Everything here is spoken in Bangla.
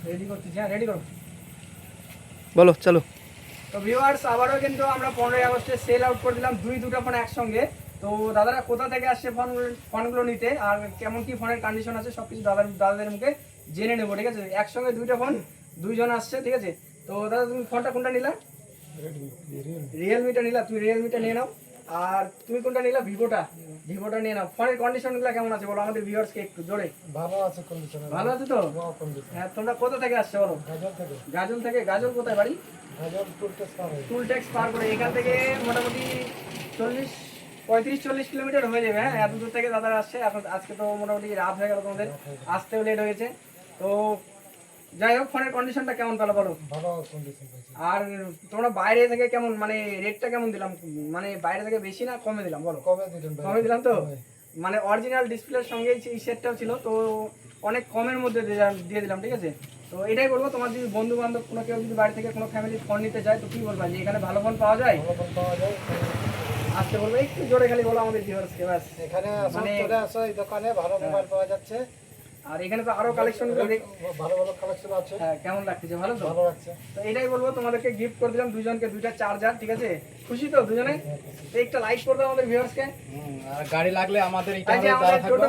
রেডি করতেছি, হ্যাঁ রেডি করো। বলো চলো। তো ভিউয়ার্স আবারও কিন্তু আমরা 15ই আগস্টে সেল আউট করে দিলাম দুটো ফোন একসঙ্গে। তো দাদারা কোথা থেকে আসছে ফোনগুলো নিতে আর কেমন কি ফোনের কন্ডিশন আছে সবকিছু দাদাদের মুখে জেনে নেবো, ঠিক আছে। একসঙ্গে দুইটা ফোন, দুইজন আসছে, ঠিক আছে। তো দাদা তুমি ফোনটা কোনটা নিলা? রিয়েলমিটা নিলা, তুমি রিয়েলমিটা নিয়ে নাও। আর তুমি কোনটা নিলা? ভিভোটা নিয়ে নাও। ফোনের কন্ডিশনগুলো কেমন আছে বলো আমাদের ভিউয়ার্সকে একটু জোরে। ভালো আছে কন্ডিশন। ভালো আছে তো? হ্যাঁ, তোমরা কোথা থেকে আসছে বলো? গাজল থেকে। গাজল কোথায় বাড়ি? টুলটেক্স পার করে এখান থেকে মোটামুটি 35-40 কিলোমিটার হয়ে যাবে। হ্যাঁ, এত দূর থেকে দাদা আসছে। এখন আজকে তো মোটামুটি রাত হয়ে গেল, তোমাদের আসতেও লেট হয়েছে। তো যাই হোক, ফোনের কন্ডিশনটা কেমন পেলো বলো? ভালো কন্ডিশন। আর তোমরা বাইরে থেকে কেমন, মানে রেটটা কেমন দিলাম? মানে বাইরে থেকে বেশি না কমে দিলাম বলো? কমে দিলাম তো। মানে অরিজিনাল ডিসপ্লের সঙ্গে এই সেটটাও ছিল, তো অনেক কমের মধ্যে দিয়ে দিলাম, ঠিক আছে। তো এটাই বলবো, তোমার যদি বন্ধু বান্ধব কোনো কেউ যদি বাড়ি থেকে কোনো ফ্যামিলি ফোন নিতে চায় তো কি বলবা যে এখানে ভালো ফোন পাওয়া যায়? আসতে বলবো, একটু জোরে খালি বলো আমাদের ভিউয়ার্সকে ব্যাস। এখানে চলে আসো, এই দোকানে ভালো মোবাইল পাওয়া যাচ্ছে। আর এখানে তো আরো কালেকশন ভালো ভালো কালেকশন আছে। হ্যাঁ, কেমন লাগতেছে? ভালো তো? ভালো লাগছে। তো এটাই বলবো, তোমাদেরকে গিফট করে দিলাম দুজনকে দুইটা চার্জার, ঠিক আছে। খুশি তো দুজনে? তো একটা লাইক করে দাও আমাদের ভিউয়ার্সকে। আর গাড়ি লাগলে আমাদের টোটো